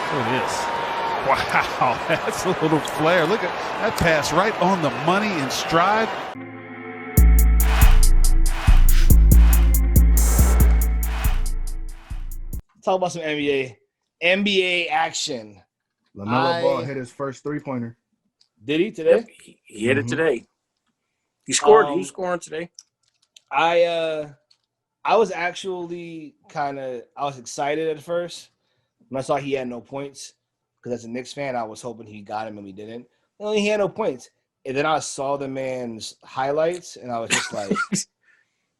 Look at this. Wow, that's a little flare. Look at that pass right on the money in stride. Talk about some NBA action. Lamelo Ball hit his first three-pointer. Did he today? Yep, he hit it today. He scored. He was scoring today. I was actually I was excited at first when I saw he had no points, because as a Knicks fan, I was hoping he got him and he didn't. Well, he had no points. And then I saw the man's highlights and I was just like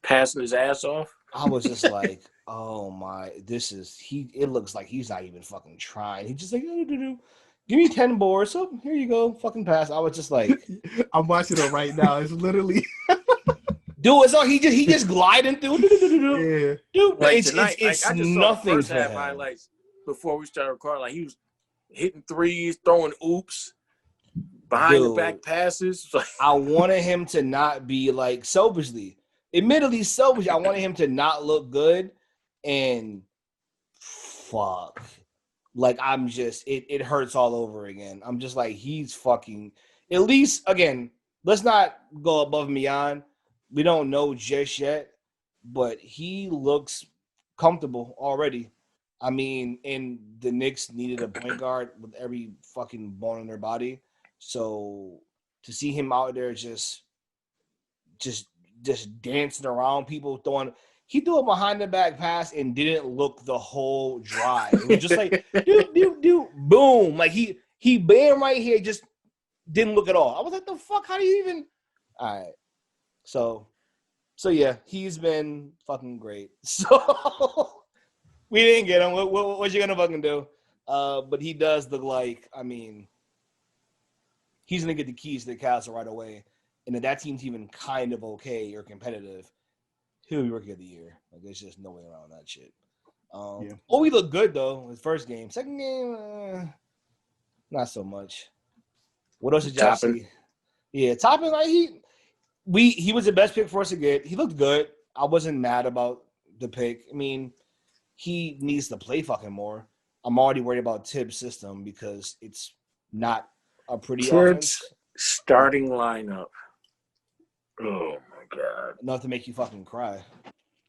passing his ass off. I was just like, oh my, it looks like he's not even fucking trying. He's just like, give me 10 boards. So here you go, fucking pass. I was just like, I'm watching it right now. It's literally dude, it's all he just gliding through. Yeah. Dude, like it's tonight, it's I just nothing saw the first half him. highlights before we started recording. Like he was hitting threes, throwing oops, behind the back passes. I wanted him to not be like selfishly. Admittedly selfish. I wanted him to not look good, and fuck. Like I'm just it hurts all over again. I'm just like, he's fucking, at least again, let's not go above and beyond. We don't know just yet, but he looks comfortable already. I mean, and the Knicks needed a point guard with every fucking bone in their body. So to see him out there just dancing around people, he threw a behind the back pass and didn't look the whole drive. It was just like do boom. Like he bam right here, just didn't look at all. I was like, the fuck? How do you even? All right. So yeah, he's been fucking great. So we didn't get him. What you gonna fucking do? But he does look like, I mean, he's gonna get the keys to the castle right away. And if that team's even kind of okay or competitive, he'll be rookie of the year. Like, there's just no way around that shit. Oh, he looked good though. His first game, second game, not so much. What else did y'all see? Yeah, Toppin, like he was the best pick for us to get. He looked good. I wasn't mad about the pick. I mean, he needs to play fucking more. I'm already worried about Tibbs' system because it's not a pretty offense. Starting lineup. Oh my god! Enough to make you fucking cry.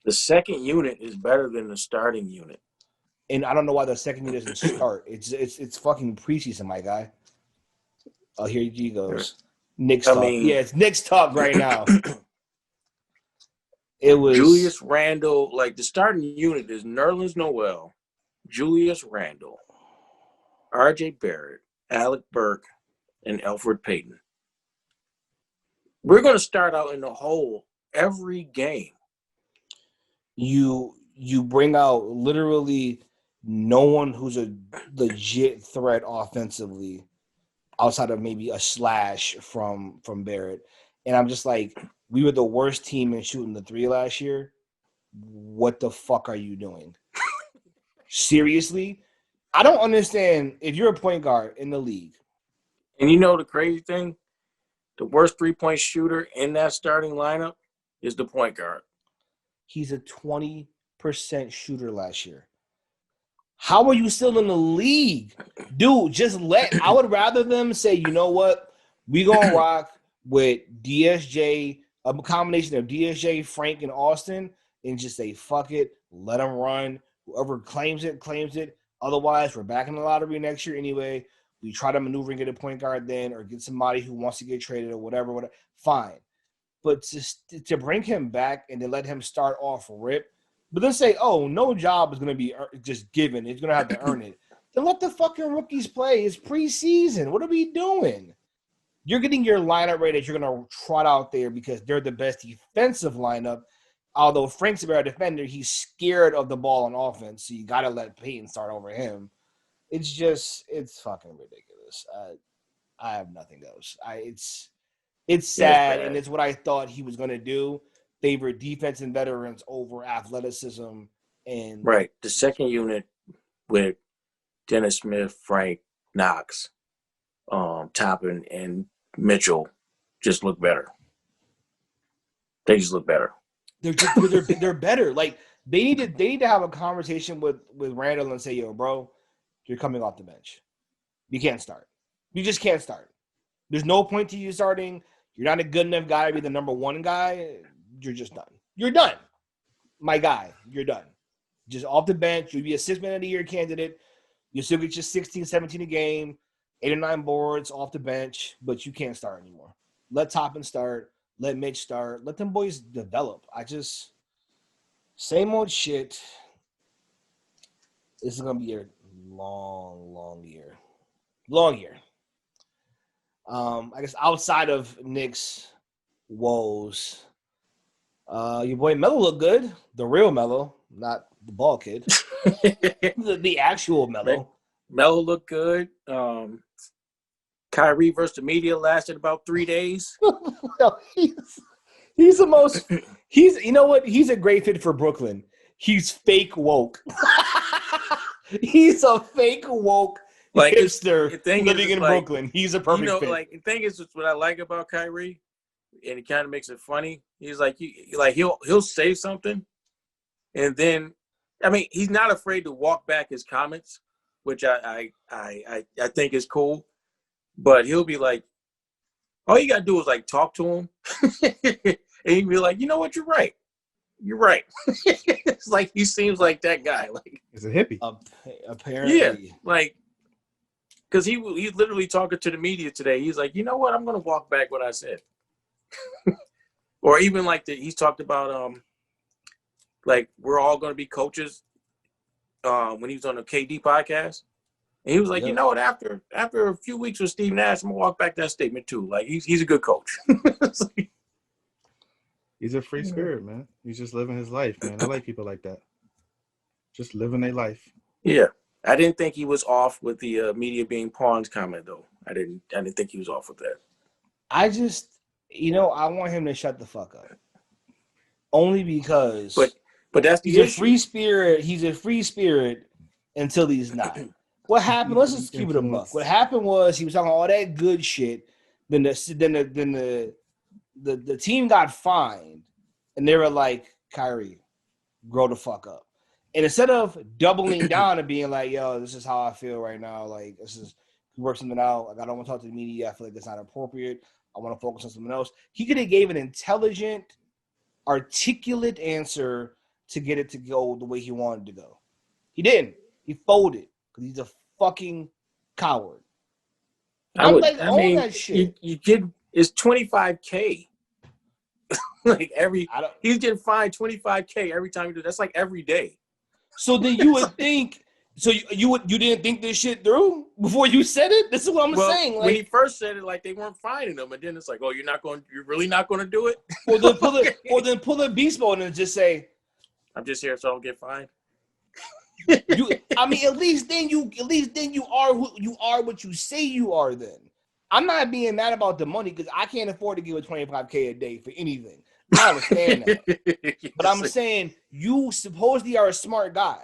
The second unit is better than the starting unit, and I don't know why the second unit doesn't start. It's fucking preseason, my guy. Oh, here he goes. Knicks talk. Yeah, it's Knicks talk right now. It was Julius Randle. Like the starting unit is Nerlens Noel, Julius Randle, R.J. Barrett, Alec Burke, and Elfrid Payton. We're going to start out in the hole every game. You bring out literally no one who's a legit threat offensively outside of maybe a slash from Barrett. And I'm just like, we were the worst team in shooting the three last year. What the fuck are you doing? Seriously? I don't understand if you're a point guard in the league. And you know the crazy thing? The worst three-point shooter in that starting lineup is the point guard. He's a 20% shooter last year. How are you still in the league? Dude, I would rather them say, you know what? We gonna rock with DSJ, a combination of DSJ, Frank, and Austin, and just say, fuck it, let them run. Whoever claims it, claims it. Otherwise, we're back in the lottery next year anyway. We try to maneuver and get a point guard then, or get somebody who wants to get traded or whatever. Fine. But to bring him back and to let him start off rip, but then say, oh, no job is going to be just given. He's going to have to earn it. Then let the fucking rookies play. It's preseason. What are we doing? You're getting your lineup ready that you're going to trot out there because they're the best defensive lineup. Although Frank's a better defender, he's scared of the ball on offense, so you got to let Payton start over him. It's fucking ridiculous. I have nothing else. It's sad, and it's what I thought he was going to do. Favor defense and veterans over athleticism. And right. The second unit with Dennis Smith, Frank, Knox, Toppin, and Mitchell just look better. They just look better. They're better. Like they need to have a conversation with Randall and say, yo, bro, you're coming off the bench. You can't start. You just can't start. There's no point to you starting. You're not a good enough guy to be the number one guy. You're just done. You're done. My guy, you're done. Just off the bench. You'll be a 6 man of the year candidate. You'll still get your 16, 17 a game, 8 or 9 boards off the bench, but you can't start anymore. Let Toppin start. Let Mitch start. Let them boys develop. Same old shit. This is going to be a long year. Long year. I guess outside of Knicks woes, your boy Melo looked good. The real Melo, not the ball kid. the actual Melo. Melo looked good. Kyrie versus the media lasted about 3 days. Well, he's the most. You know what? He's a great fit for Brooklyn. He's fake woke. He's a fake woke hipster living in Brooklyn. He's a perfect fit. Like the thing is, what I like about Kyrie, and it kind of makes it funny. He's like, he'll say something, and then, I mean, he's not afraid to walk back his comments, which I think is cool. But he'll be like, all you gotta do is like talk to him, and he'll be like, you know what, you're right. You're right. It's like he seems like that guy. Like he's a hippie. Apparently, yeah, like. Because he's literally talking to the media today. He's like, you know what? I'm going to walk back what I said. Or even like he's talked about, like, we're all going to be coaches when he was on the KD podcast. And he was like, you know what? After a few weeks with Steve Nash, I'm going to walk back that statement too. Like, he's a good coach. He's a free spirit, man. He's just living his life, man. I like people like that. Just living their life. Yeah. I didn't think he was off with the media being pawns comment, though. I didn't think he was off with that. I just, I want him to shut the fuck up. Only because but that's the issue. He's a free spirit until he's not. What happened? Let's just keep it a buck. What happened was he was talking all that good shit. Then the team got fined, and they were like, Kyrie, grow the fuck up. And instead of doubling down and being like, yo, this is how I feel right now, like, this is work something out. Like, I don't want to talk to the media. I feel like that's not appropriate. I want to focus on something else. He could have gave an intelligent, articulate answer to get it to go the way he wanted to go. He didn't. He folded because he's a fucking coward. That shit. You get it's $25K. Like he's getting fined $25K every time you do. That's like every day. So then you would think. So you didn't think this shit through before you said it? This is what I'm saying. Like, when he first said it, like they weren't fining him, and then it's like, oh, you're really not going to do it? Or then pull a beast mode and just say, I'm just here so I don't get fined. At least then you are what you say you are. Then I'm not being mad about the money because I can't afford to give a $25K a day for anything. I understand that, but I'm saying you supposedly are a smart guy.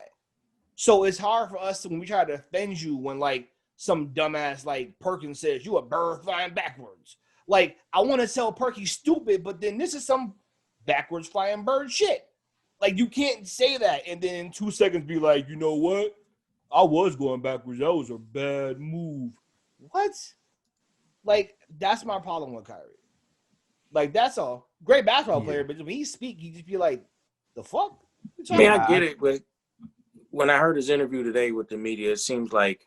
So it's hard for us when we try to offend you when like some dumbass like Perkins says you a bird flying backwards. Like I want to tell Perky stupid, but then this is some backwards flying bird shit. Like you can't say that and then in 2 seconds be like, you know what? I was going backwards. That was a bad move. What? Like that's my problem with Kyrie. Like that's all. Great basketball player, but when he speak, you just be like, the fuck? I mean, I get it, but when I heard his interview today with the media, it seems like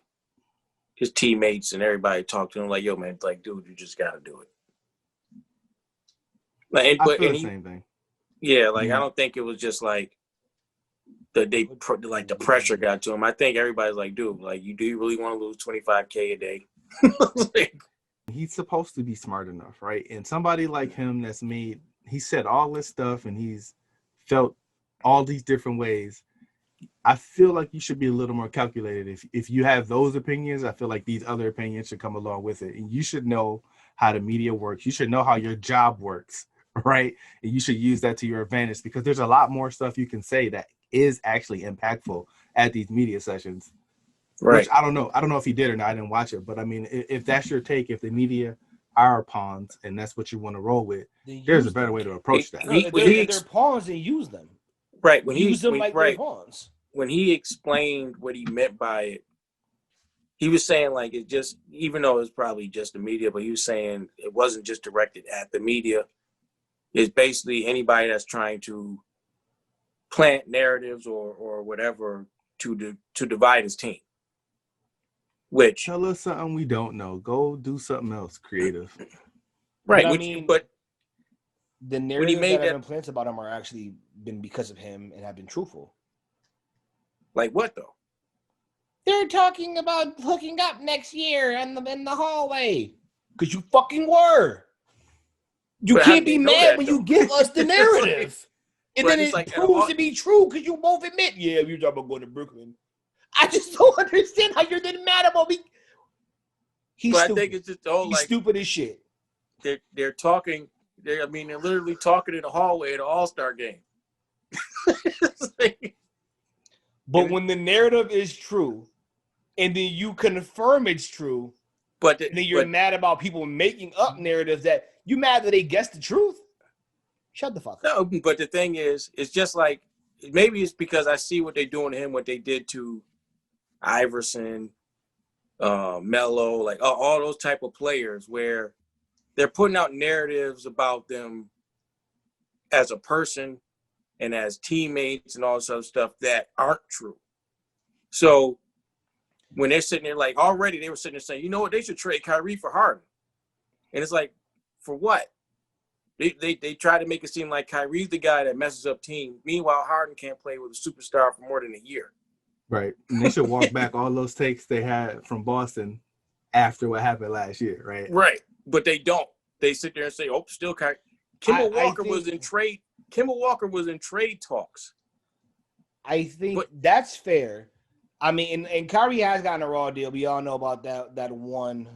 his teammates and everybody talked to him like, yo, man, like, dude, you just got to do it. Like, I feel the same thing. Yeah, like, I don't think it was just like the pressure got to him. I think everybody's like, dude, like, do you really want to lose $25K a day? Like, he's supposed to be smart enough, right? And somebody like him he said all this stuff and he's felt all these different ways. I feel like you should be a little more calculated. If you have those opinions, I feel like these other opinions should come along with it. And you should know how the media works. You should know how your job works, right? And you should use that to your advantage because there's a lot more stuff you can say that is actually impactful at these media sessions. Right. Which I don't know. I don't know if he did or not. I didn't watch it. But I mean, if that's your take, if the media are pawns and that's what you want to roll with, there's a better way to approach that. They're pawns and use them. Right. They're pawns. When he explained what he meant by it, he was saying like it just, even though it's probably just the media, but he was saying it wasn't just directed at the media. It's basically anybody that's trying to plant narratives or whatever to divide his team. Which Tell us something we don't know. Go do something else creative. right, But I which, mean, but the when he narratives made that have that, been planted about him are actually been because of him and have been truthful. like what though? They're talking about hooking up next year in the hallway. Because you fucking were. You But how can't did be they know mad that, when though? you give us the narrative. And But then it's it like proves to be true because you both admit, yeah, we were talking about going to Brooklyn. I just don't understand how you're then mad about me. He's but stupid. I think it's just the whole He's like stupid as shit. they're talking. They're literally talking in the hallway at an All-Star game. It's like, But when the narrative is true, and then you confirm it's true, but and then you're mad about people making up narratives that you mad that they guessed the truth. Shut the fuck up. no. But the thing is, it's just like maybe it's because I see what they're doing to him, what they did to Iverson, Melo, like all those type of players, where they're putting out narratives about them as a person and as teammates and all this other stuff that aren't true. So when they're sitting there, like already they were sitting there saying, you know what, they should trade Kyrie for Harden. And it's like, for what? They try to make it seem like Kyrie's the guy that messes up teams. Meanwhile, Harden can't play with a superstar for more than a year. Right. And they should walk back all those takes they had from Boston after what happened last year, right? Right. But they don't. They sit there and say, oh, still Kyrie. Kemba Walker was in trade. Kemba Walker was in trade talks. I think that's fair. I mean, and Kyrie has gotten a raw deal. We all know about that one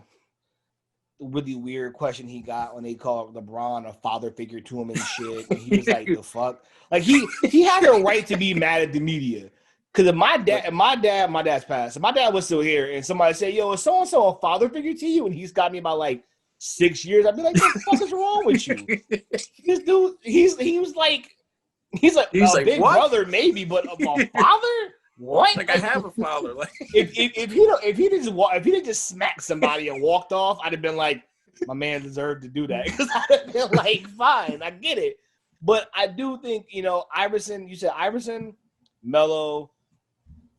really weird question he got when they called LeBron a father figure to him and shit. And he was like, the fuck? Like he had a right to be mad at the media. Because if my dad's passed. If my dad was still here and somebody said, yo, is so-and-so a father figure to you? And he's got me about like 6 years. I'd be like, what the fuck is wrong with you? This dude, he's like a big what? brother maybe, but a father? What? Like I have a father. Like if he didn't just smack somebody and walked off, I'd have been like, my man deserved to do that. Because I'd have been like, fine, I get it. But I do think, Iverson, you said Iverson, Melo,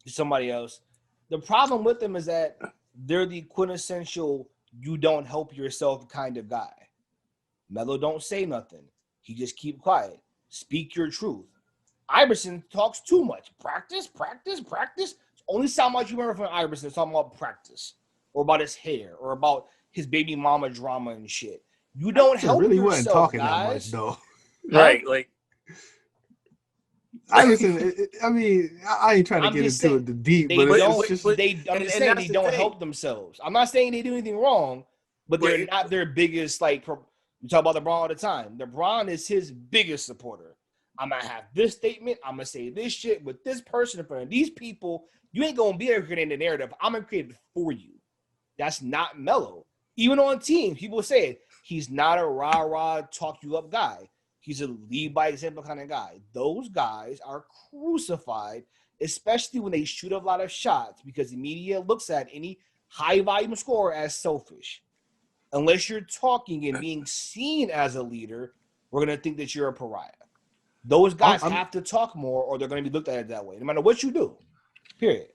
somebody else. The problem with them is that they're the quintessential you don't help yourself kind of guy. Melo don't say nothing. He just keep quiet. Speak your truth. Iverson talks too much. Practice. Only sound much you remember from Iverson is talking about practice or about his hair or about his baby mama drama and shit. You don't help really yourself, wasn't talking guys. that much though. right, like Iverson, I mean, I ain't trying to get into the deep, but it's just I'm just saying they don't help themselves. I'm not saying they do anything wrong, but they're not their biggest, like, we talk about LeBron all the time. LeBron is his biggest supporter. I'm going to have this statement. I'm going to say this shit with this person in front of these people. You ain't going to be able to create the narrative. I'm going to create it for you. That's not Melo. Even on teams, people say it. He's not a rah-rah, talk-you-up guy. He's a lead-by-example kind of guy. Those guys are crucified, especially when they shoot a lot of shots, because the media looks at any high-volume scorer as selfish. Unless you're talking and being seen as a leader, we're going to think that you're a pariah. Those guys have to talk more, or they're going to be looked at it that way, no matter what you do. Period.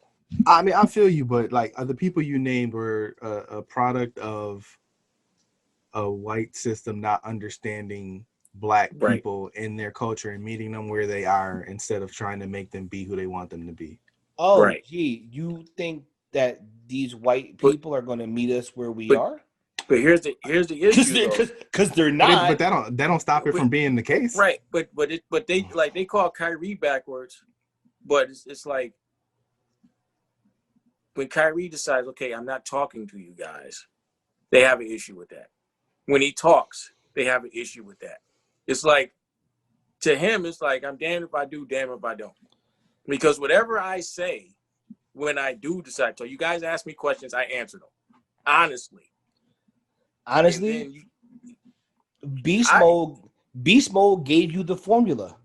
I mean, I feel you, but like the people you named were a product of a white system not understanding Black people in their culture and meeting them where they are instead of trying to make them be who they want them to be. Oh, gee, you think that these white people are going to meet us where we are? But here's the issue, because they're not. But that don't stop it from being the case, right? But they call Kyrie backwards, but it's like when Kyrie decides, okay, I'm not talking to you guys, they have an issue with that. When he talks, they have an issue with that. It's like, to him, it's like, I'm damned if I do, damned if I don't. Because whatever I say, when I do decide to, you guys ask me questions, I answer them. Honestly, Beast Mode gave you the formula.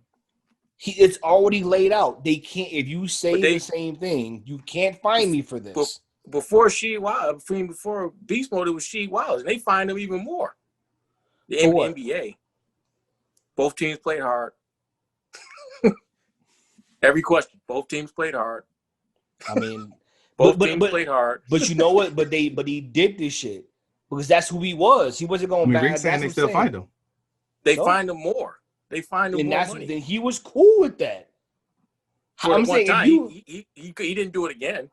It's already laid out. They can't, if you say the same thing, you can't find me for this. before before Beast Mode, it was Sheed Wallace, and they fined him even more. The For what? NBA. Both teams played hard. Every question. Both teams played hard. I mean, Both teams played hard. But you know what? But he did this shit because that's who he was. He wasn't going back. Rick's saying they still find him. They fined him more. They fined him more money. Then he was cool with that. For I'm saying time, he didn't do it again.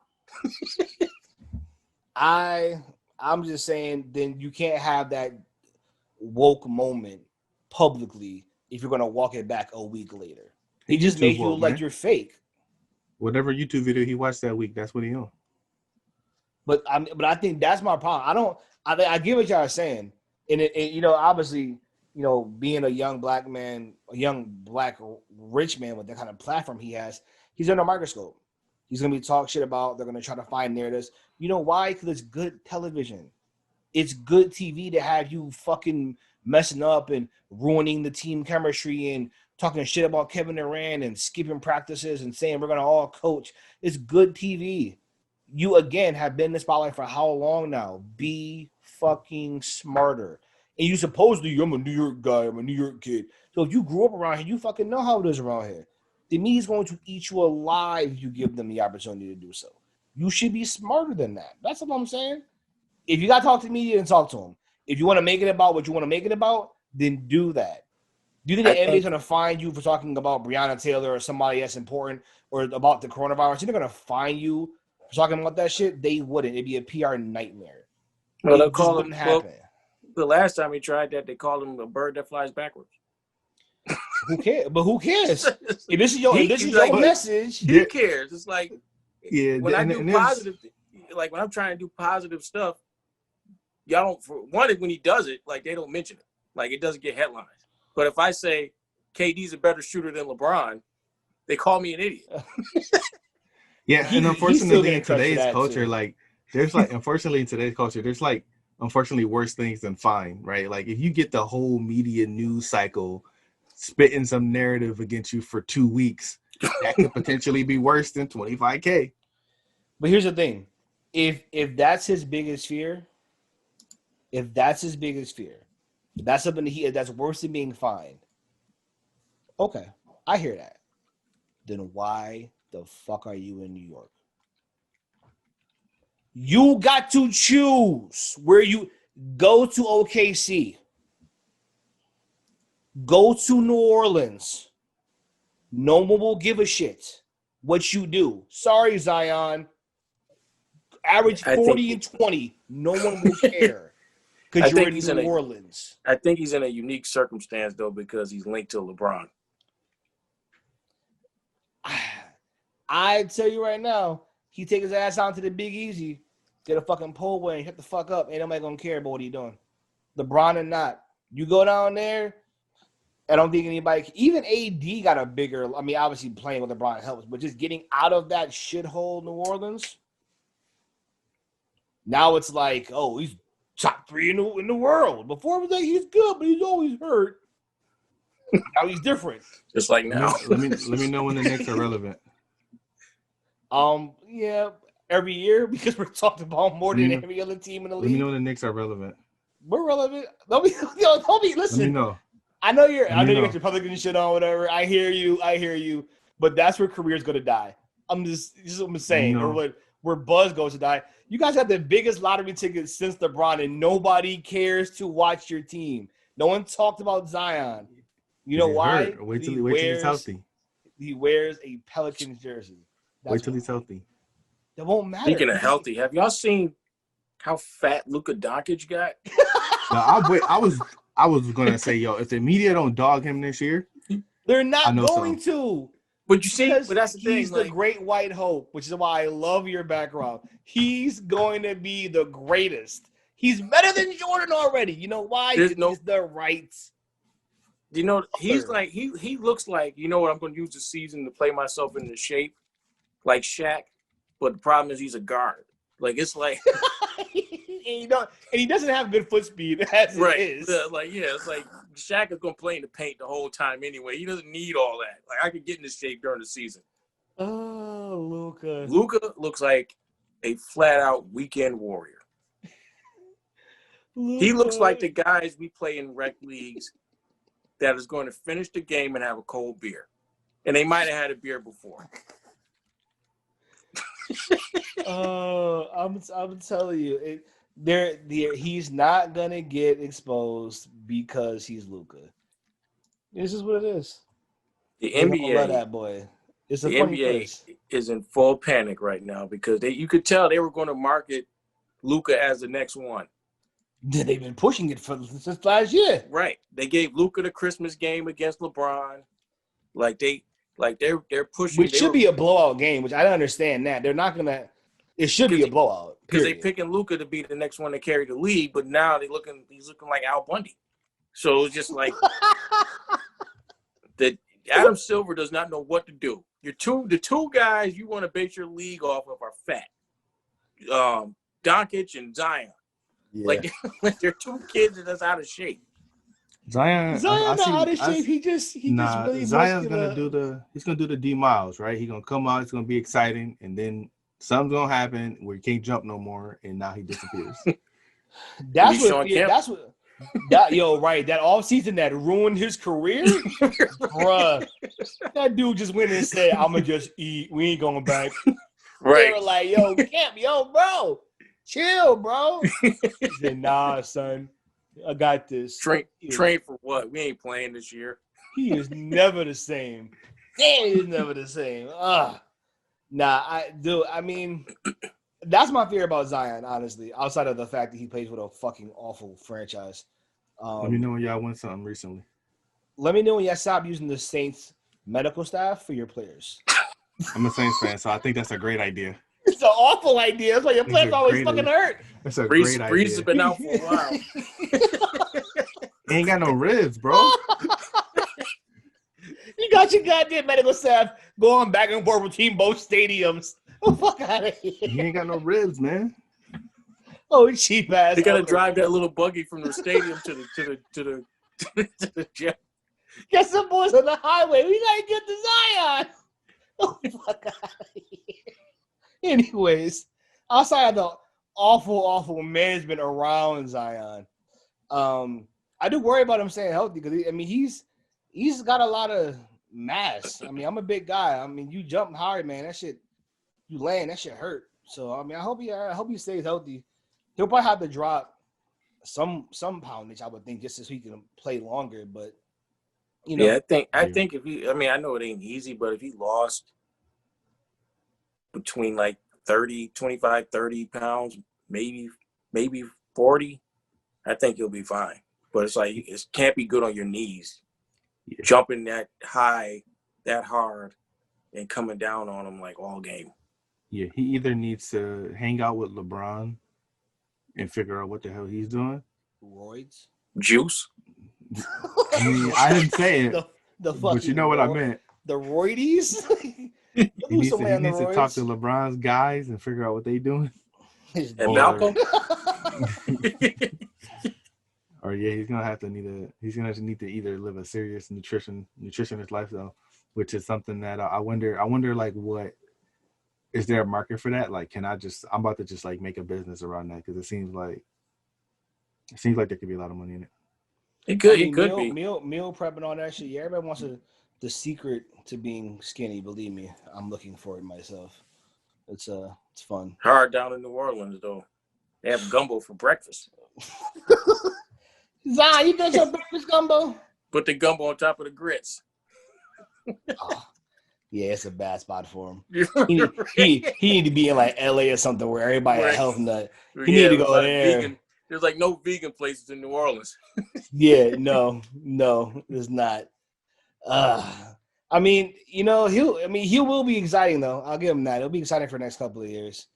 I'm just saying, then you can't have that woke moment publicly if you're gonna walk it back a week later. He just made you look like you're fake. Whatever YouTube video he watched that week, that's what he on. But I think that's my problem. I get what y'all are saying, and obviously, being a young black man, a young black rich man with the kind of platform he has, he's under a microscope. He's gonna be talk shit about. They're gonna try to find narratives. You know why? Because it's good television. It's good TV to have you fucking messing up and ruining the team chemistry and talking shit about Kevin Durant and skipping practices and saying we're going to all coach. It's good TV. You, again, have been in the spotlight for how long now? Be fucking smarter. And you supposedly, I'm a New York guy. I'm a New York kid. So if you grew up around here, you fucking know how it is around here. The media's going to eat you alive if you give them the opportunity to do so. You should be smarter than that. That's what I'm saying. If you got to talk to the media, then talk to them. If you want to make it about what you want to make it about, then do that. Do you think the NBA is going to fine you for talking about Breonna Taylor or somebody that's important or about the coronavirus? They're going to fine you for talking about that shit? They wouldn't. It'd be a PR nightmare. Well, it just wouldn't happen. The last time he tried that, they called him a bird that flies backwards. Who cares? But who cares? If this is your message, who cares? It's like when I do positive, like when I'm trying to do positive stuff, y'all don't. For one, when he does it, like they don't mention it, like it doesn't get headlines. But if I say KD's a better shooter than LeBron, they call me an idiot. Yeah, and unfortunately in today's culture, there's unfortunately worse things than fine, right? Like if you get the whole media news cycle spitting some narrative against you for 2 weeks, that could potentially be worse than $25K. But here's the thing. If that's his biggest fear, that's something that's worse than being fined. Okay, I hear that. Then why the fuck are you in New York? You got to choose where you go to. OKC. Go to New Orleans. No one will give a shit what you do. Sorry, Zion. Average 40 and 20. No one will care because you're in New Orleans. I think he's in a unique circumstance, though, because he's linked to LeBron. I tell you right now, he take his ass out to the Big Easy, get a fucking pole away and hit the fuck up. Ain't nobody gonna care about what he doing. LeBron or not. You go down there, I don't think anybody, even AD got a bigger, I mean, obviously playing with LeBron helps, but just getting out of that shithole New Orleans, now it's like, oh, he's top 3 in the world. Before it was like, he's good, but he's always hurt. Now he's different. Just like now. Let me know when the Knicks are relevant. Yeah, every year because we're talking about more than every other team in the league. Let me know when the Knicks are relevant. We're relevant. Don't be listen. Let me know. I know you got your Republican shit on, whatever. I hear you. But that's where career's gonna die. I'm just saying, or where Buzz goes to die. You guys have the biggest lottery ticket since LeBron, and nobody cares to watch your team. No one talked about Zion. You know why? Wait till he's healthy. He wears a Pelicans jersey. Wait till he's healthy. That won't matter. Speaking of healthy, have y'all seen how fat Luka Doncic got? No, I was gonna say, yo, if the media don't dog him this year, they're not going to. But you see, but that's the thing. He's the great white hope, which is why I love your background. He's going to be the greatest. He's better than Jordan already. You know why? He's the right. You know, he's like he looks like, you know what, I'm going to use the season to play myself into shape, like Shaq. But the problem is he's a guard. Like it's like, and he doesn't have good foot speed as it is. It's like Shaq is going to play in the paint the whole time anyway. He doesn't need all that. Like I could get into shape during the season. Oh, Luka. Luka looks like a flat-out weekend warrior. He looks like the guys we play in rec leagues that is going to finish the game and have a cold beer. And they might have had a beer before. I'm telling you, he's not gonna get exposed because he's Luka. This is what it is. The They're gonna NBA, love that boy. It's a the funny NBA place. is in full panic right now because you could tell they were going to market Luka as the next one. They've been pushing it since last year. Right. They gave Luka the Christmas game against LeBron. They're pushing. Which should be a blowout game, which I don't understand that. They're not gonna. It should be a blowout. Because they picking Luka to be the next one to carry the league, but now he's looking like Al Bundy. So it's just like that. Adam Silver does not know what to do. The two guys you want to base your league off of are fat. Doncic and Zion. Yeah. Like they're two kids that's out of shape. Zion's not out of shape. He's really Zion's gonna do the D Miles, right? He's gonna come out, it's gonna be exciting, and then something's gonna happen where he can't jump no more, and now he disappears. That offseason that ruined his career, bruh. That dude just went and said, "I'ma just eat. We ain't going back." Right? They were like, bro, chill, bro. He said, "Nah, son, I got this." Train for what? We ain't playing this year. He is never the same. He's never the same. I mean, that's my fear about Zion, honestly, outside of the fact that he plays with a fucking awful franchise. Let me know when y'all win something recently. Let me know when y'all stop using the Saints medical staff for your players. I'm a Saints fan, so I think that's a great idea. It's an awful idea. That's why your players always fucking hurt. That's a great idea. Breeze has been out for a while. He ain't got no ribs, bro. You got your goddamn medical staff going back and forth between both stadiums. Oh, fuck out of here. He ain't got no ribs, man. Oh, cheap ass. They gotta drive that little buggy from the stadium to the jet. Get some boys on the highway. We gotta get to Zion. Oh, fuck out of here. Anyways, outside of the awful management around Zion, I do worry about him staying healthy because he's got a lot of mass. I mean, I'm a big guy. I mean, you jump hard, man. That shit, you land, that shit hurt. So I mean, I hope he stays healthy. He'll probably have to drop some poundage, I would think, just so he can play longer. But yeah, I think if he, I mean, I know it ain't easy, but if he lost between like 25, 30 pounds, maybe 40, I think he'll be fine. But it's like it can't be good on your knees, jumping that high, that hard, and coming down on him like all game. Yeah, he either needs to hang out with LeBron and figure out what the hell he's doing. Roids? Juice? I didn't say it, but you know what I meant. The roidies? He needs to talk to LeBron's guys and figure out what they doing. And Malcolm? Or he's gonna need to either live a serious nutritionist lifestyle, which is something that I wonder like what is there a market for that? Like, I'm about to just like make a business around that because it seems like there could be a lot of money in it. It could be meal prep and all that shit. Yeah, everybody wants the secret to being skinny. Believe me, I'm looking for it myself. It's fun. Hard down in New Orleans though. They have gumbo for breakfast. Zion, you got your breakfast gumbo? Put the gumbo on top of the grits. Yeah, it's a bad spot for him. He need to be in like LA or something where everybody a health nut. He need to go there. There's like no vegan places in New Orleans. Yeah, no, there's not. I mean, he will be exciting though. I'll give him that. It'll be exciting for the next couple of years.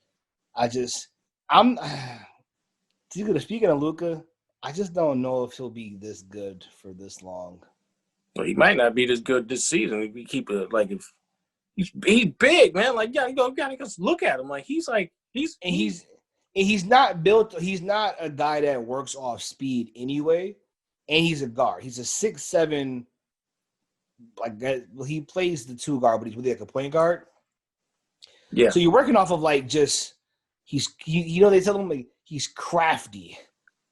Speaking of Luka, I just don't know if he'll be this good for this long. Well, he might not be this good this season. If we keep it like if he's big, man. Like you gotta just look at him. Like he's not built. He's not a guy that works off speed anyway, and he's a guard. He's a 6'7". Like he plays the two guard, but he's really like a point guard. Yeah. So you're working off of like just they tell him like he's crafty,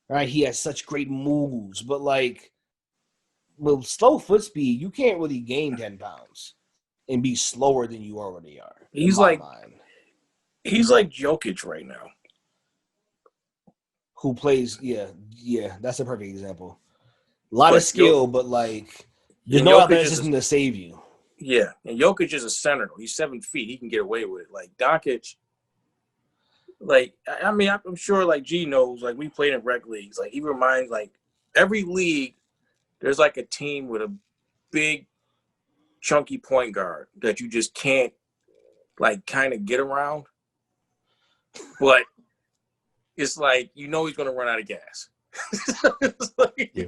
right? He has such great moves, but like with slow foot speed, you can't really gain 10 pounds and be slower than you already are. He's like Jokic right now. Who plays? Yeah, that's a perfect example. A lot of skill, but like there's no athleticism to save you. Yeah, and Jokic is a center. He's 7 feet. He can get away with it. Like Doncic, like I mean, I'm sure like G knows. Like we played in rec leagues. Like he reminds like every league, there's like a team with a big, chunky point guard that you just can't like kind of get around. But it's like he's going to run out of gas. It's like, yeah.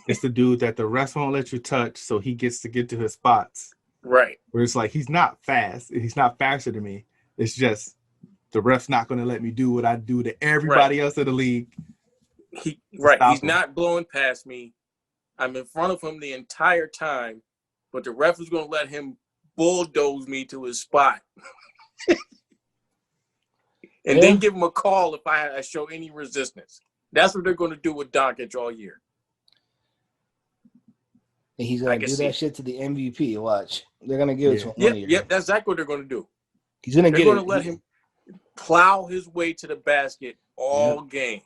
It's the dude that the refs won't let you touch, so he gets to get to his spots. Right. Where it's like he's not fast. He's not faster than me. It's just the ref's not going to let me do what I do to everybody else in the league. He's not blowing past me. I'm in front of him the entire time, but the ref is going to let him bulldoze me to his spot. And then give him a call if I show any resistance. That's what they're going to do with Doncic all year. And he's going to do that shit to the MVP. Watch. They're going to give it to him. Yep, that's exactly what they're going to do. He's going to They're going to let him plow his way to the basket all game.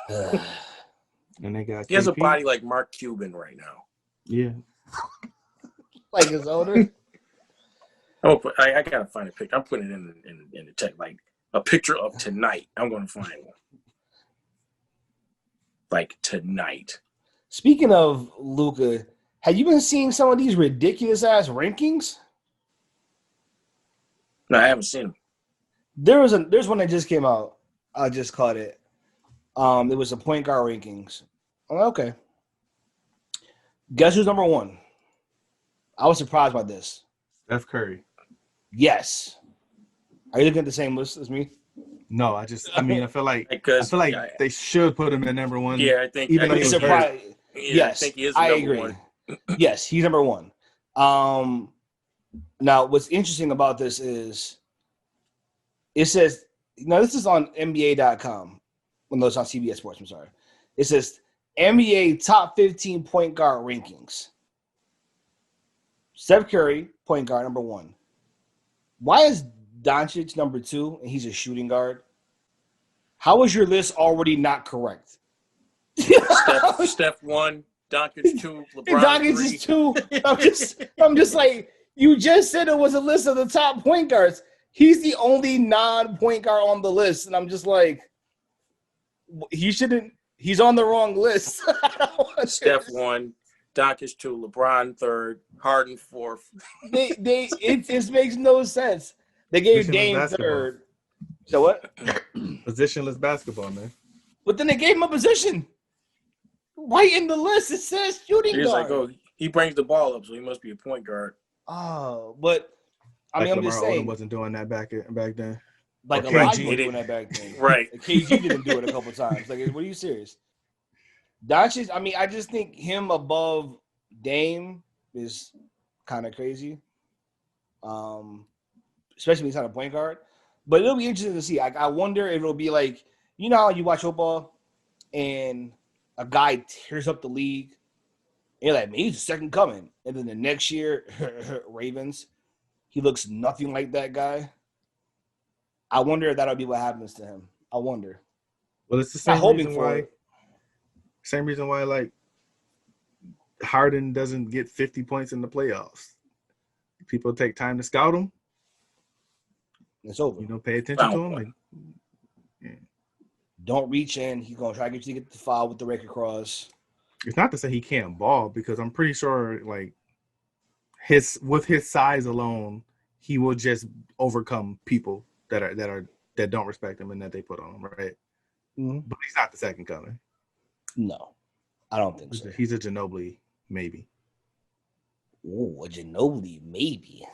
And they got he has a body like Mark Cuban right now. Yeah. Like his owner? I gotta find a picture. I'm putting it in the text, like a picture of tonight. I'm gonna find one. Like tonight. Speaking of Luka, have you been seeing some of these ridiculous ass rankings? No, I haven't seen them. There's one that just came out. I just caught it. It was the point guard rankings. I'm like, okay. Guess who's number one? I was surprised by this. Steph Curry. Yes. Are you looking at the same list as me? No, I feel like they should put him at number one. Yeah, I think even though he's surprised. Yes, I think he is I number agree. one. Yes, he's number one. Now what's interesting about this is it says this is on NBA.com. Well, no, it's on CBS Sports. I'm sorry. It says NBA top 15 point guard rankings. Steph Curry, point guard, number one. Why is Doncic number two and he's a shooting guard? How is your list already not correct? Steph 1, Doncic 2, LeBron Doncic 3. is 2. I'm just like, you just said it was a list of the top point guards. He's the only non-point guard on the list. And I'm just like, he's on the wrong list. Steph 1, Doncic 2, LeBron 3rd, Harden 4th. It just makes no sense. They gave Dame 3rd. So what? Positionless basketball, man. But then they gave him a position. Right in the list, it says shooting guard. He's like, he brings the ball up, so he must be a point guard. Oh, but I'm just saying. Wasn't doing that back then. Like a lot of people doing that back then. Right. Like KG didn't do it a couple times. Like, what are you serious? Doncic, I just think him above Dame is kind of crazy. Especially when he's not a point guard. But it'll be interesting to see. I wonder if it'll be like, you know how you watch football and a guy tears up the league and you're like, man, he's the second coming. And then the next year, Ravens, he looks nothing like that guy. I wonder if that'll be what happens to him. I wonder. Well, it's the same reason why like Harden doesn't get 50 points in the playoffs. People take time to scout him. It's over. Pay attention to him. Like, yeah. Don't reach in. He's gonna try to get you to get the foul with the record cross. It's not to say he can't ball, because I'm pretty sure like with his size alone, he will just overcome people that don't respect him and that they put on him, right? Mm-hmm. But he's not the second coming. No, I don't think so. He's a Ginobili, maybe. Oh, a Ginobili, maybe.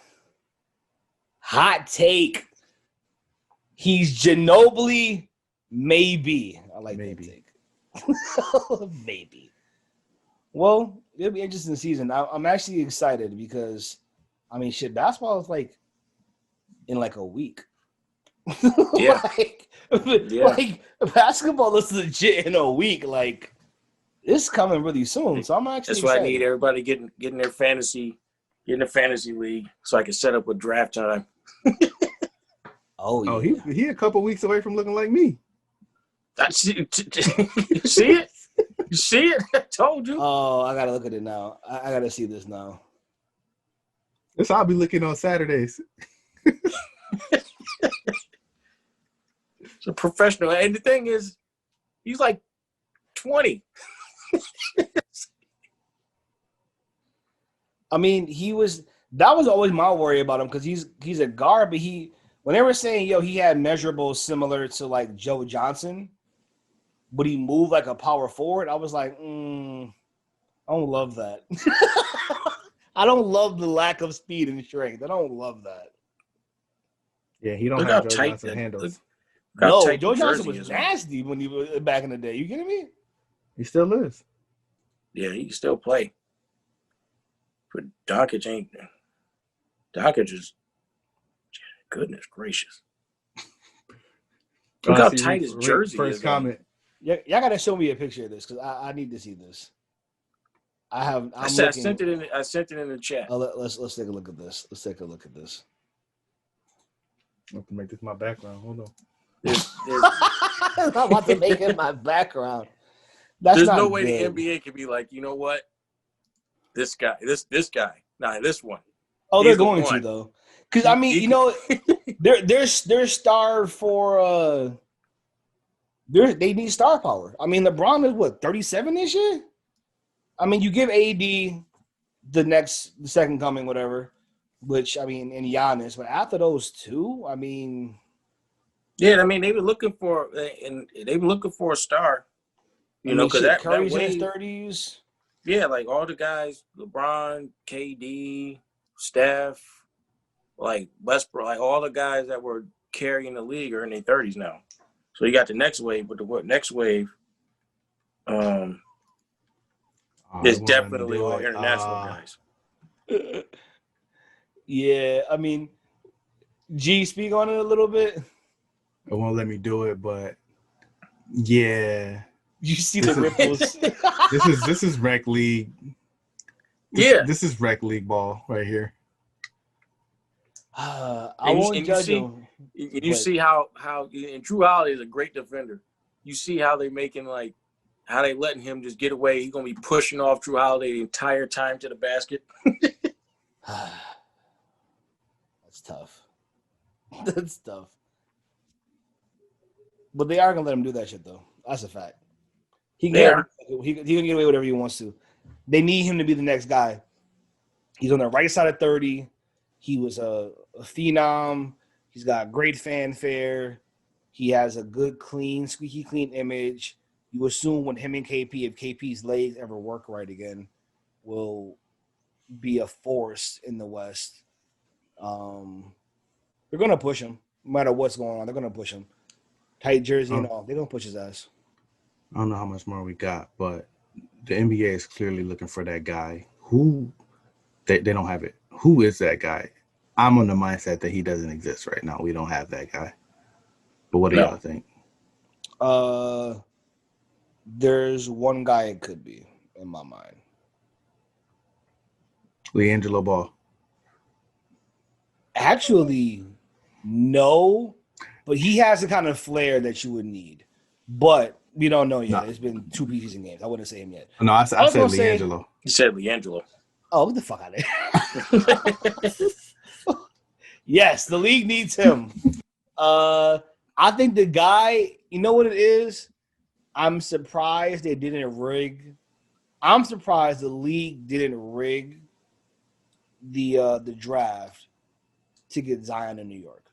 Hot take. He's Ginobili, maybe. I like that take. Maybe. Well, it'll be interesting season. I'm actually excited because, basketball is like in like a week. Yeah. like basketball is legit in a week. Like it's coming really soon. So I'm actually That's why excited. I need everybody getting their fantasy, getting a fantasy league so I can set up with draft time. Oh Oh, yeah. he a couple weeks away from looking like me. You see it? You see it? I told you. Oh, I gotta look at it now. I gotta see this now. That's how I'll be looking on Saturdays. It's a professional. And the thing is, he's like 20. I mean, that was always my worry about him because he's a guard, but when they were saying, he had measurables similar to like Joe Johnson, but he moved like a power forward, I was like, I don't love that. I don't love the lack of speed and strength. I don't love that. Yeah, he don't Look have how Joe tight Johnson handles. No, Joe Johnson was nasty when he was back in the day. You kidding me? He still is. Yeah, he can still play. But Doncic ain't. Doncic is. Goodness gracious. Look how tight his jersey First is. comment. Y'all got to show me a picture of this because I need to see this. I sent it in the chat. Let's take a look at this. Let's take a look at this. I have to make this my background. Hold on. I'm about to make it my background. There's no way the NBA can be like, you know what? This guy. Nah, this one. Oh, they're going to though. Because I mean, they're starved for they need star power. I mean, LeBron is what, 37 this year? I mean, you give AD the second coming, whatever, which I mean, and Giannis, but after those two, I mean, yeah, I mean, they were looking for a star, because Curry's that in his 30s. Yeah, like all the guys, LeBron, KD, Steph, like Westbrook, like all the guys that were carrying the league are in their 30s now. So you got the next wave, but the next wave is definitely all international guys. Yeah, I mean, G, speak on it a little bit. It won't let me do it, but yeah. You see the ripples. This is rec league. This is rec league ball right here. I won't judge him. You see how and Drew Holiday is a great defender. You see how they making how they letting him just get away. He's gonna be pushing off Drew Holiday the entire time to the basket. That's tough. That's tough. But they are gonna let him do that shit though. That's a fact. He can get away with whatever he wants to. They need him to be the next guy. He's on the right side of 30. He was a phenom. He's got great fanfare. He has a good, clean, squeaky clean image. You assume when him and KP, if KP's legs ever work right again, will be a force in the West. They're gonna push him, no matter what's going on. They're gonna push him. Tight jersey and all. They're gonna push his ass. I don't know how much more we got, but the NBA is clearly looking for that guy. Who they don't have it. Who is that guy? I'm on the mindset that he doesn't exist right now. We don't have that guy. But what do y'all think? There's one guy it could be in my mind. Lamelo Ball. Actually, no, but he has the kind of flair that you would need. But we don't know yet. It's been 2 preseason games. I wouldn't say him yet. No, I said LiAngelo. You said LiAngelo. Oh, get the fuck out of here. Yes, the league needs him. I think the guy, you know what it is? I'm surprised they didn't rig. I'm surprised the league didn't rig the draft to get Zion in New York.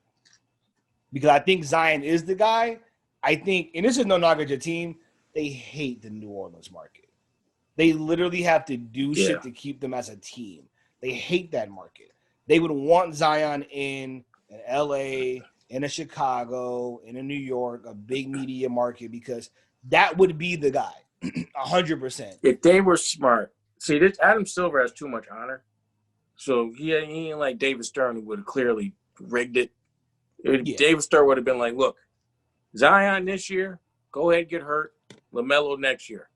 Because I think Zion is the guy. I think, and this is no knock at your team, they hate the New Orleans market. They literally have to do shit to keep them as a team. They hate that market. They would want Zion in LA, in a Chicago, in a New York, a big media market, because that would be the guy, 100%. If they were smart. See, this Adam Silver has too much honor. So he ain't like David Stern, who would have clearly rigged it Yeah. David Stern would have been like, look, Zion this year, go ahead, get hurt. LaMelo next year.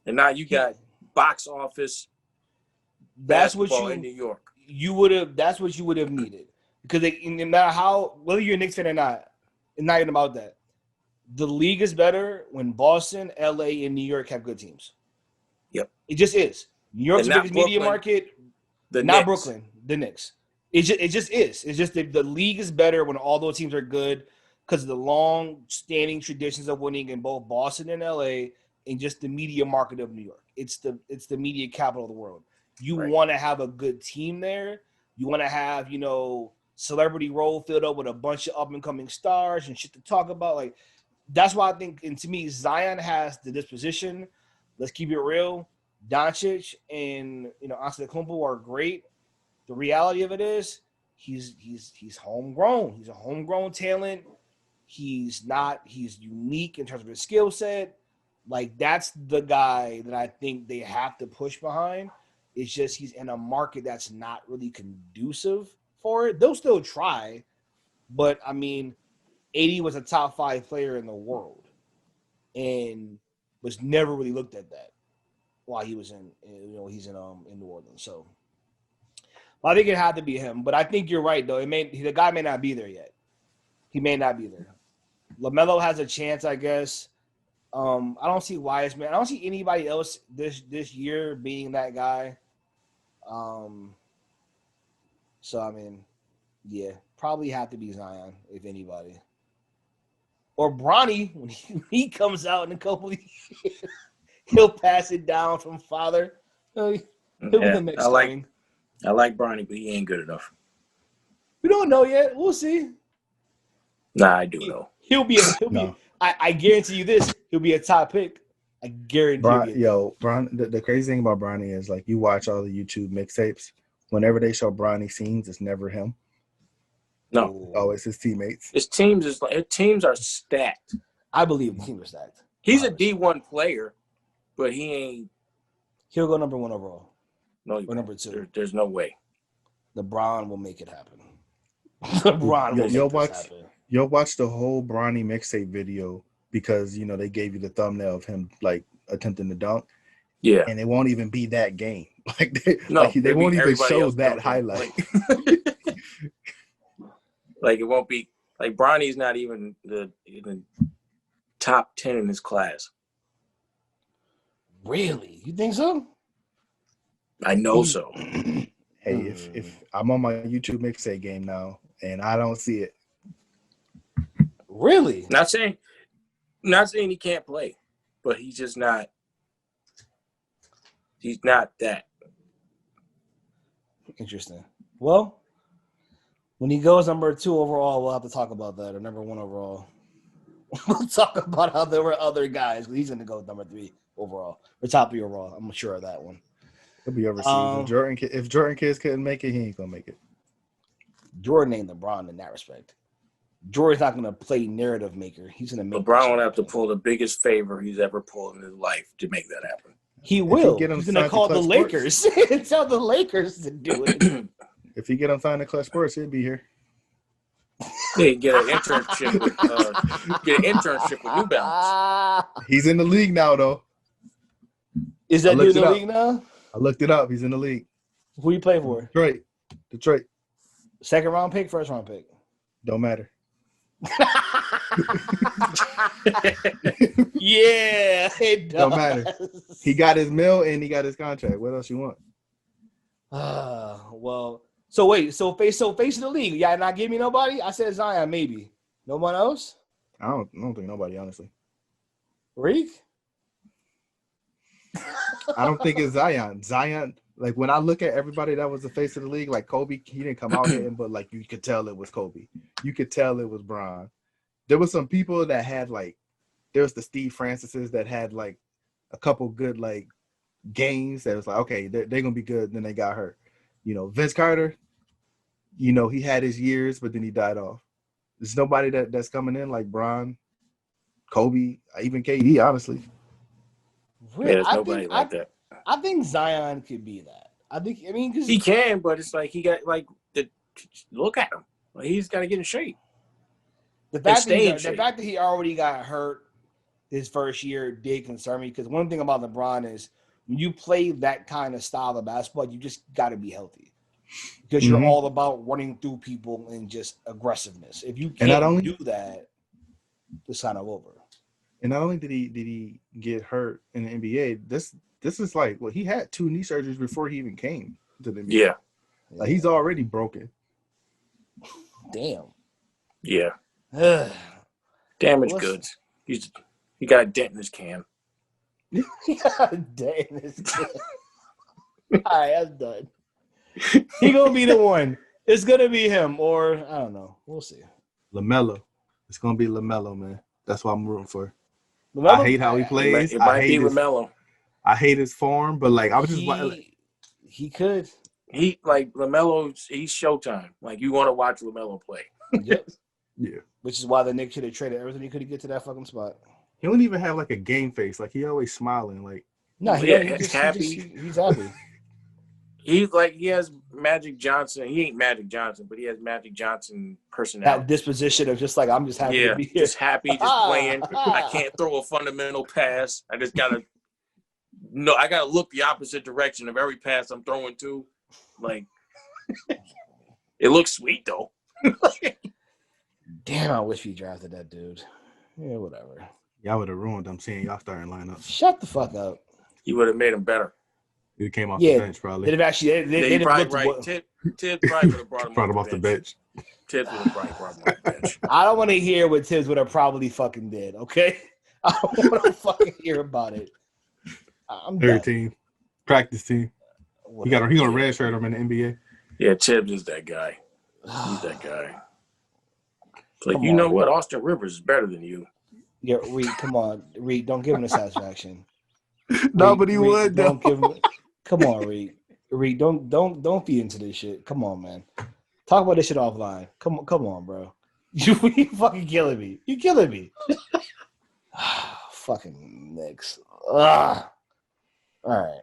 And now you got box office That's what basketball in New York. That's what you would have needed, because no matter how, whether you're a Knicks fan or not, it's not even about that. The league is better when Boston, LA, and New York have good teams. Yep. It just is. New York's the biggest media market. The not Knicks. Brooklyn, the Knicks. It just is. It's just the league is better when all those teams are good, because of the long-standing traditions of winning in both Boston and LA, and just the media market of New York. It's the media capital of the world. You want to have a good team there. You want to have, celebrity role filled up with a bunch of up-and-coming stars and shit to talk about. Like, that's why I think, and to me, Zion has the disposition. Let's keep it real. Doncic and Antetokounmpo are great. The reality of it is he's homegrown. He's a homegrown talent. He's unique in terms of his skill set. Like, that's the guy that I think they have to push behind. It's just he's in a market that's not really conducive for it. They'll still try, but I mean, 80 was a top 5 player in the world and was never really looked at that while he was in New Orleans. So I think it had to be him, but I think you're right though. The guy may not be there yet. He may not be there. LaMelo has a chance, I guess. I don't see Wiseman. I don't see anybody else this year being that guy. So I mean, yeah, probably have to be Zion if anybody, or Bronny when he comes out in a couple of years, he'll pass it down from father. He'll be the next thing. I like Bronny, but he ain't good enough. We don't know yet. We'll see. Nah, I do know. He'll be. I guarantee you this. He'll be a top pick. I guarantee you. The crazy thing about Bronny is, like, you watch all the YouTube mixtapes. Whenever they show Bronny scenes, it's never him. No. Oh, it's his teammates. His teams are stacked. I believe the team is stacked. He's a D1 player, but he ain't. He'll go number 1 overall. No, or number 2. There's no way. LeBron will make it happen. LeBron will make it happen. You'll watch the whole Bronny mixtape video because, they gave you the thumbnail of him, like, attempting to dunk. Yeah. And it won't even be that game. They won't even show that highlight. Like, it won't be – like, Bronny's not even the top 10 in his class. Really? You think so? I know so. Hey, if I'm on my YouTube mixtape game now and I don't see it. Really? Not saying he can't play, but he's just not. He's not that. Interesting. Well, when he goes number 2 overall, we'll have to talk about that, or number 1 overall. We'll talk about how there were other guys. He's going to go number 3 overall, or top 3 overall. I'm sure of that one. He'll be overseas. If Jordan kids couldn't make it, he ain't gonna make it. Jordan ain't LeBron in that respect. Jordan's not gonna play narrative maker. He's gonna make. LeBron will have to pull the biggest favor he's ever pulled in his life to make that happen. He will. He's gonna call the Lakers and tell the Lakers to do it. If he get him signed to Clutch Sports, he'll be here. He get an internship with New Balance. He's in the league now, though. Is that dude in the league now? I looked it up. He's in the league. Who you play for? Detroit. Second round pick, first round pick. Don't matter. Yeah, it does. Don't matter. He got his mill and he got his contract. What else you want? Well. So wait. So facing the league. Yeah, not give me nobody. I said Zion, maybe. No one else. I don't think nobody, honestly. Reek. I don't think it's Zion. Zion, like, when I look at everybody that was the face of the league, like Kobe, he didn't come out hitting, but, like, you could tell it was Kobe. You could tell it was Bron. There was some people that had, like, there was the Steve Francises that had, like, a couple good, like, games that was like, okay, they're going to be good. Then they got hurt. Vince Carter, he had his years, but then he died off. There's nobody that's coming in like Bron, Kobe, even KD, honestly. Yeah, there's nobody like that. I think Zion could be that. Because he can, but it's like he got like the look at him. Like, he's got to get in shape. The fact stay in that shape. he already got hurt his first year did concern me because one thing about LeBron is when you play that kind of style of basketball, you just got to be healthy because you're all about running through people and just aggressiveness. If you can't do that, it's kind of over. And not only did he get hurt in the NBA, this is like, well, he had 2 knee surgeries before he even came to the NBA. Yeah. Like, he's already broken. Damn. Yeah. Damaged goods. He got a dent in his can. He got a dent in his can. All right, that's done. He gonna be the one. It's gonna be him, or I don't know. We'll see. Lamelo. It's gonna be Lamelo, man. That's what I'm rooting for. LaMelo, I hate how he plays. It might be Lamelo. I hate his form, but like I was just he could. He like Lamelo. He's Showtime. Like you want to watch Lamelo play. Yep. Yeah. Which is why the Knicks should have traded everything he could get to that fucking spot. He don't even have like a game face. Like he always smiling. Like no, he's happy. He's happy. He has Magic Johnson. He ain't Magic Johnson, but he has Magic Johnson personality. That disposition of just like I'm just happy to be here. Just happy, just playing. I can't throw a fundamental pass. I just gotta I gotta look the opposite direction of every pass I'm throwing to. Like it looks sweet though. Damn, I wish we drafted that dude. Yeah, whatever. Y'all would have ruined them seeing y'all starting lineup. Shut the fuck up. You would have made him better. He came off the bench probably. They'd have actually. They'd probably have right. Tibbs probably would have brought him off the bench. Tibbs would have probably brought him off the bench. I don't want to hear what Tibbs would have probably fucking did. Okay, I don't want to fucking hear about it. I'm Third done. team, practice team. He gonna redshirt him in the NBA. Yeah, Tibbs is that guy. He's that guy. Like Come you on, know what? Austin Rivers is better than you. Yeah, Reed, come on, Reed, don't give him the satisfaction. No, but he would though. Don't give him. Come on, Reed. Reed, don't feed into this shit. Come on, man. Talk about this shit offline. Come on, bro. You fucking killing me. You killing me. Fucking Knicks. All right.